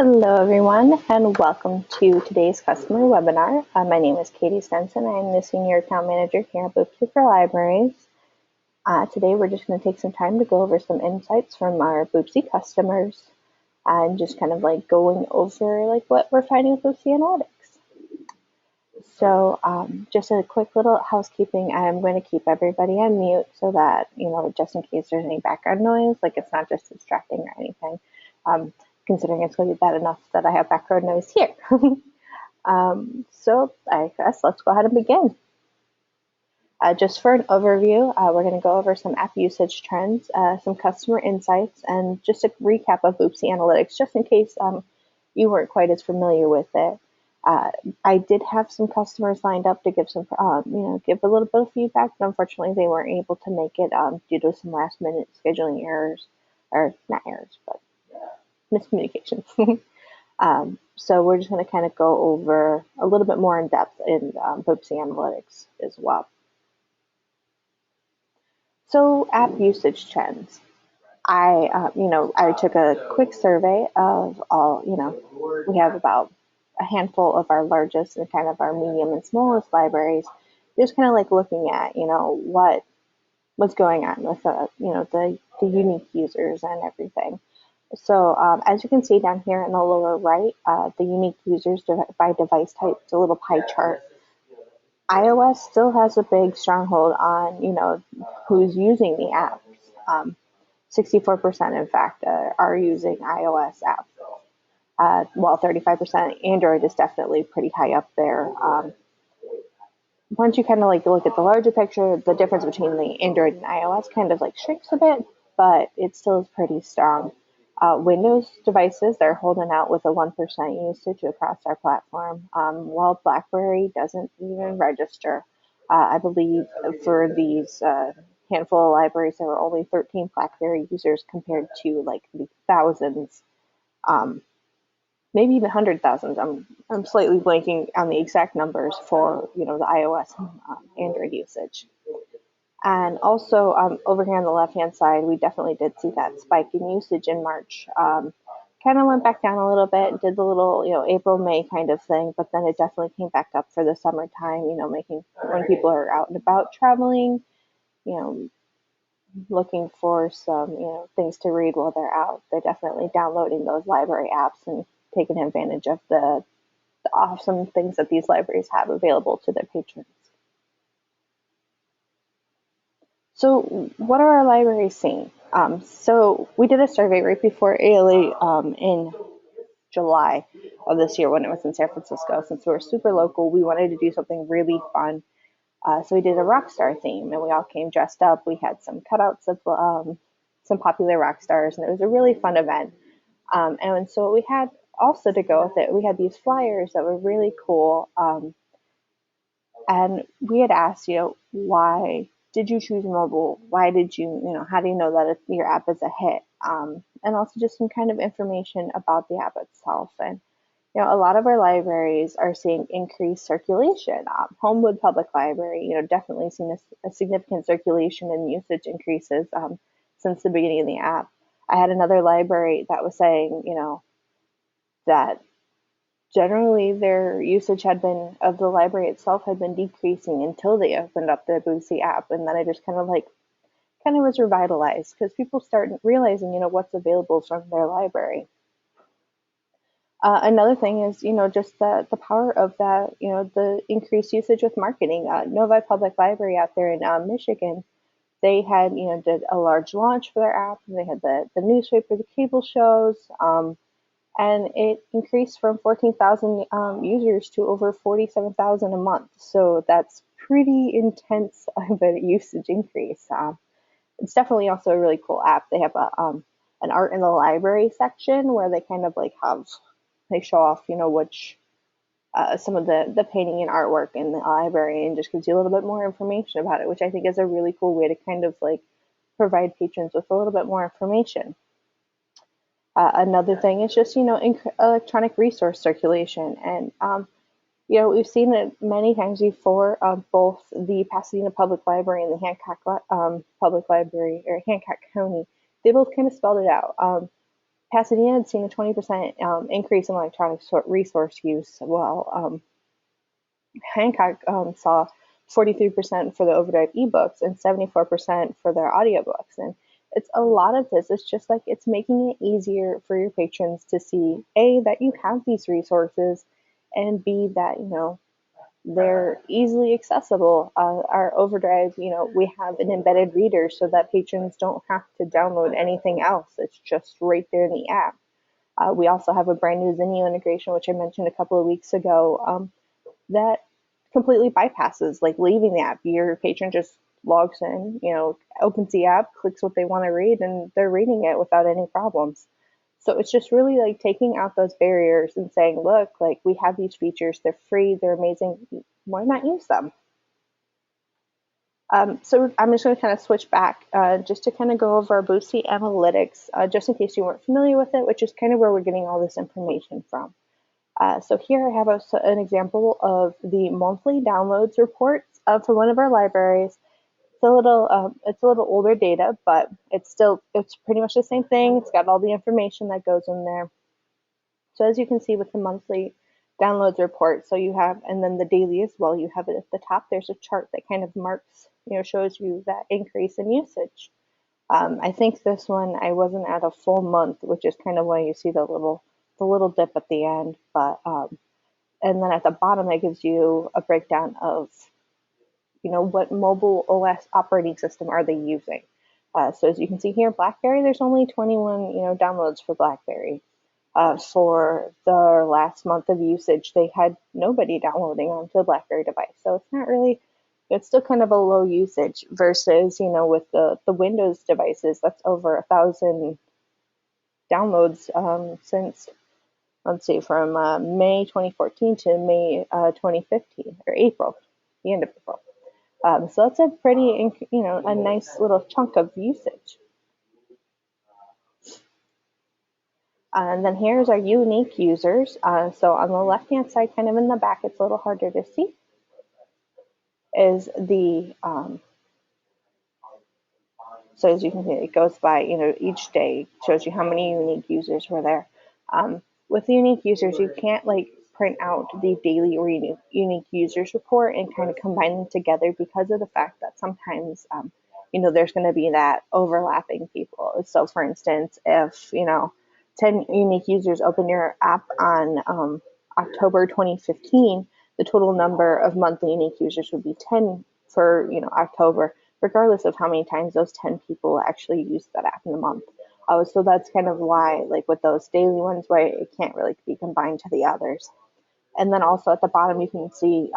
Hello, everyone, and welcome to today's customer webinar. My name is Katie Stenson. I'm the Senior Account Manager here at Boopsie for Libraries. Today, we're just going to take some time to go over some insights from our Boopsie customers and just kind of like going over like what we're finding with Boopsie Analytics. So just a quick little housekeeping. I'm going to keep everybody on mute so that, just in case there's any background noise, like it's not just distracting or anything. Considering it's going to be bad enough that I have background noise here. So I guess let's go ahead and begin. Just for an overview, we're going to go over some app usage trends, some customer insights, and just a recap of Boopsie Analytics, just in case you weren't quite as familiar with it. I did have some customers lined up to give some, give a little bit of feedback, but unfortunately they weren't able to make it due to some last minute scheduling errors, or not errors, but miscommunications. So we're just going to kind of go over a little bit more in depth in Boopsie Analytics as well. So app usage trends. I took a quick survey of all, we have about a handful of our largest and kind of our medium and smallest libraries, just kind of like looking at, what's going on with, the unique users and everything. So as you can see down here in the lower right, the unique users by device type, it's a little pie chart. iOS still has a big stronghold on, who's using the apps. 64% in fact are using iOS apps, while 35% Android is definitely pretty high up there. Once you kind of like look at the larger picture, the difference between the Android and iOS kind of like shrinks a bit, but it still is pretty strong. Windows devices, they're holding out with a 1% usage across our platform, while BlackBerry doesn't even register. I believe for these handful of libraries, there were only 13 BlackBerry users compared to like the thousands, maybe even 100,000. I'm slightly blanking on the exact numbers for the iOS and Android usage. And also over here on the left-hand side, we definitely did see that spike in usage in March. Kind of went back down a little bit, did the little, April, May kind of thing, but then it definitely came back up for the summertime, making when people are out and about traveling, looking for some, things to read while they're out. They're definitely downloading those library apps and taking advantage of the awesome things that these libraries have available to their patrons. So what are our libraries seeing? So we did a survey right before ALA in July of this year when it was in San Francisco. Since we're super local, we wanted to do something really fun. So we did a rock star theme, and we all came dressed up. We had some cutouts of some popular rock stars, and it was a really fun event. And so we had also to go with it, we had these flyers that were really cool. And we had asked, why did you choose mobile? Why did you, how do you know that your app is a hit? And also just some kind of information about the app itself. And, a lot of our libraries are seeing increased circulation. Homewood Public Library, definitely seen a significant circulation and usage increases since the beginning of the app. I had another library that was saying, that generally their usage had been of the library itself had been decreasing until they opened up the Boopsie app, and then it just kind of was revitalized because people start realizing what's available from their library. Another thing is just the power of that, the increased usage with marketing. Novi Public Library out there in Michigan, they had did a large launch for their app. They had the newspaper, the cable shows. And it increased from 14,000 users to over 47,000 a month. So that's pretty intense of a usage increase. It's definitely also a really cool app. They have an art in the library section where they kind of they show off, which some of the painting and artwork in the library, and just gives you a little bit more information about it, which I think is a really cool way to kind of provide patrons with a little bit more information. Another thing is just, electronic resource circulation. And, we've seen it many times before, both the Pasadena Public Library and the Hancock Public Library, or Hancock County, they both kind of spelled it out. Pasadena had seen a 20% increase in electronic resource use, while Hancock saw 43% for the Overdrive ebooks and 74% for their audiobooks. And it's a lot of this. It's just like it's making it easier for your patrons to see A, that you have these resources, and B, that, they're easily accessible. Our Overdrive, we have an embedded reader so that patrons don't have to download anything else. It's just right there in the app. We also have a brand new Zinio integration, which I mentioned a couple of weeks ago, that completely bypasses like leaving the app. Your patron just logs in, opens the app, clicks what they want to read, and they're reading it without any problems. So it's just really like taking out those barriers and saying, look, like we have these features, they're free, they're amazing. Why not use them? So I'm just going to kind of switch back just to kind of go over our Boopsie Analytics, just in case you weren't familiar with it, which is kind of where we're getting all this information from. So here I have an example of the monthly downloads reports for one of our libraries. It's a little older data, but it's pretty much the same thing. It's got all the information that goes in there. So as you can see with the monthly downloads report, so you have, and then the daily as well, you have it at the top. There's a chart that kind of marks, shows you that increase in usage. I think this one I wasn't at a full month, which is kind of why you see the little dip at the end. But and then at the bottom it gives you a breakdown of what mobile OS operating system are they using. So as you can see here, BlackBerry, there's only 21 downloads for BlackBerry. For the last month of usage, they had nobody downloading onto a BlackBerry device. So it's not really, it's still kind of a low usage versus, with the Windows devices, that's over 1,000 downloads since, let's see, from May 2014 to May 2015, or April, the end of April. So that's a pretty, a nice little chunk of usage. And then here's our unique users. So on the left-hand side, kind of in the back, it's a little harder to see, is the, so as you can see, it goes by, each day shows you how many unique users were there. With the unique users, you can't like print out the daily or unique users report and kind of combine them together because of the fact that sometimes, there's going to be that overlapping people. So for instance, if, 10 unique users open your app on October 2015, the total number of monthly unique users would be 10 for, October, regardless of how many times those 10 people actually use that app in the month. So that's kind of why, like with those daily ones, why it can't really be combined to the others. And then also at the bottom, you can see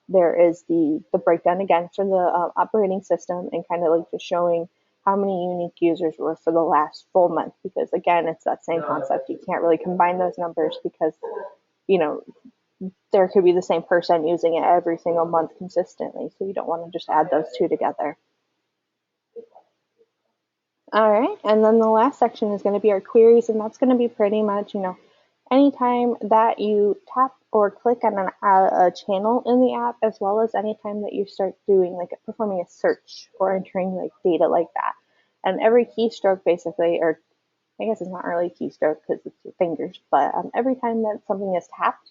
there is the breakdown again for the operating system and kind of like just showing how many unique users were for the last full month. Because again, it's that same concept. You can't really combine those numbers because, there could be the same person using it every single month consistently. So you don't want to just add those two together. All right, and then the last section is going to be our queries, and that's going to be pretty much, anytime that you tap or click on a channel in the app, as well as anytime that you start doing like performing a search or entering like data like that. And every keystroke basically, or I guess it's not really a keystroke because it's your fingers, but every time that something is tapped,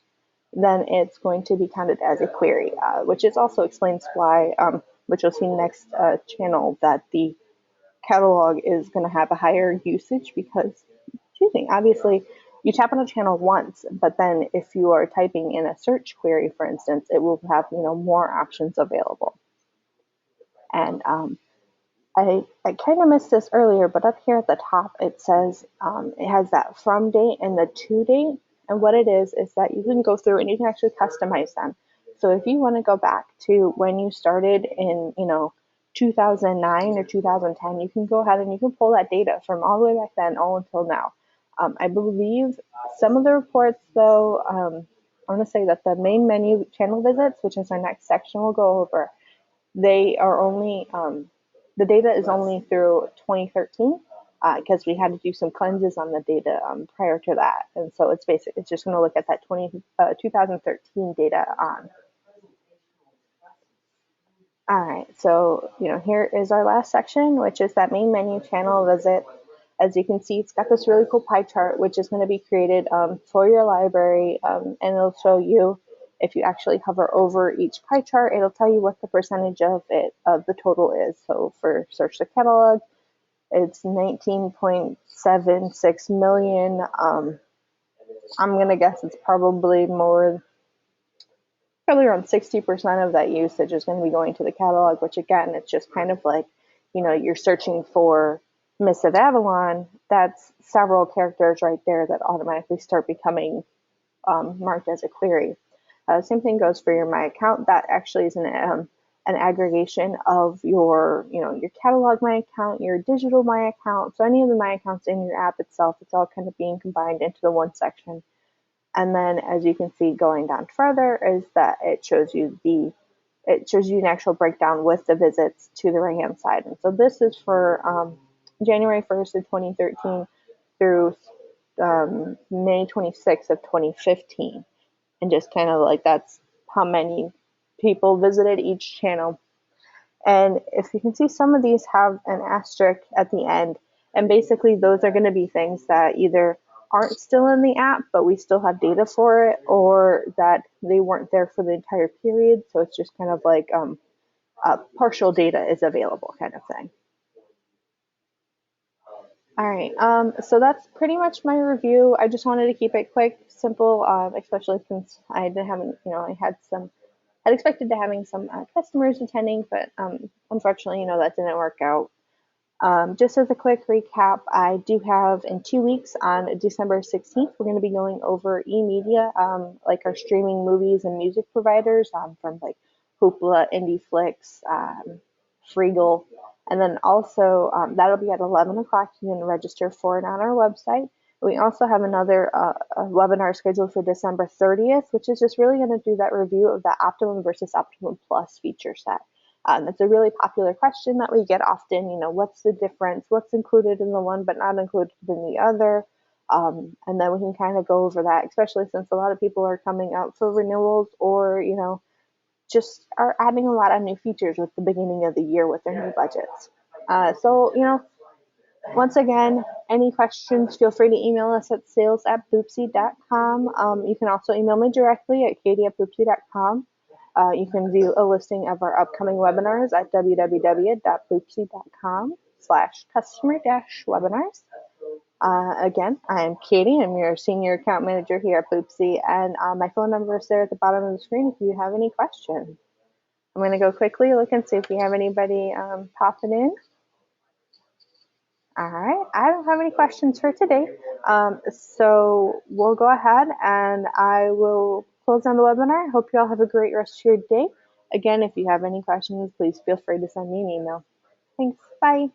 then it's going to be counted as a query, which is also explains why, which you'll see next channel, that the catalog is going to have a higher usage because, obviously you tap on a channel once, but then if you are typing in a search query, for instance, it will have, more options available. And I kind of missed this earlier, but up here at the top, it says it has that from date and the to date. And what it is that you can go through and you can actually customize them. So if you want to go back to when you started in, 2009 or 2010, you can go ahead and you can pull that data from all the way back then all until now. I believe some of the reports, though, I want to say that the main menu channel visits, which is our next section we'll go over, they are only, the data is only through 2013 because we had to do some cleanses on the data prior to that. And so it's just going to look at that 2013 data on. All right, so here is our last section, which is that main menu channel visit. As you can see, it's got this really cool pie chart, which is going to be created for your library, and it'll show you, if you actually hover over each pie chart, it'll tell you what the percentage of the total is. So for search the catalog, it's 19.76 million. I'm going to guess it's probably around 60% of that usage is going to be going to the catalog, which again, it's just kind of like, you're searching for Miss of Avalon. That's several characters right there that automatically start becoming marked as a query. Same thing goes for your My Account. That actually is an aggregation of your catalog My Account, your digital My Account. So any of the My Accounts in your app itself, it's all kind of being combined into the one section. And then, as you can see, going down further, is that it shows you an actual breakdown with the visits to the right hand side. And so this is for January 1st of 2013 through May 26th of 2015, and just kind of like that's how many people visited each channel. And if you can see, some of these have an asterisk at the end, and basically those are going to be things that either aren't still in the app, but we still have data for it, or that they weren't there for the entire period. So it's just kind of like partial data is available kind of thing. All right, so that's pretty much my review. I just wanted to keep it quick, simple, especially since I didn't have, I'd expected to having some customers attending, but unfortunately, that didn't work out. Just as a quick recap, I do have in 2 weeks on December 16th, we're going to be going over eMedia, like our streaming movies and music providers from like Hoopla, IndieFlix, Freegal. And then also that'll be at 11 o'clock. You can register for it on our website. We also have another webinar scheduled for December 30th, which is just really going to do that review of the Optimum versus Optimum Plus feature set. It's a really popular question that we get often, what's the difference? What's included in the one but not included in the other? And then we can kind of go over that, especially since a lot of people are coming up for renewals, or, just are adding a lot of new features with the beginning of the year with their new budgets. So, once again, any questions, feel free to email us at sales@boopsie.com. You can also email me directly at katie@boopsie.com. You can view a listing of our upcoming webinars at www.boopsie.com/customer-webinars. Again, I'm Katie. I'm your Senior Account Manager here at Boopsie, and my phone number is there at the bottom of the screen if you have any questions. I'm going to go quickly look and see if we have anybody popping in. All right, I don't have any questions for today, so we'll go ahead and I will close down the webinar. I hope you all have a great rest of your day. Again, if you have any questions, please feel free to send me an email. Thanks. Bye.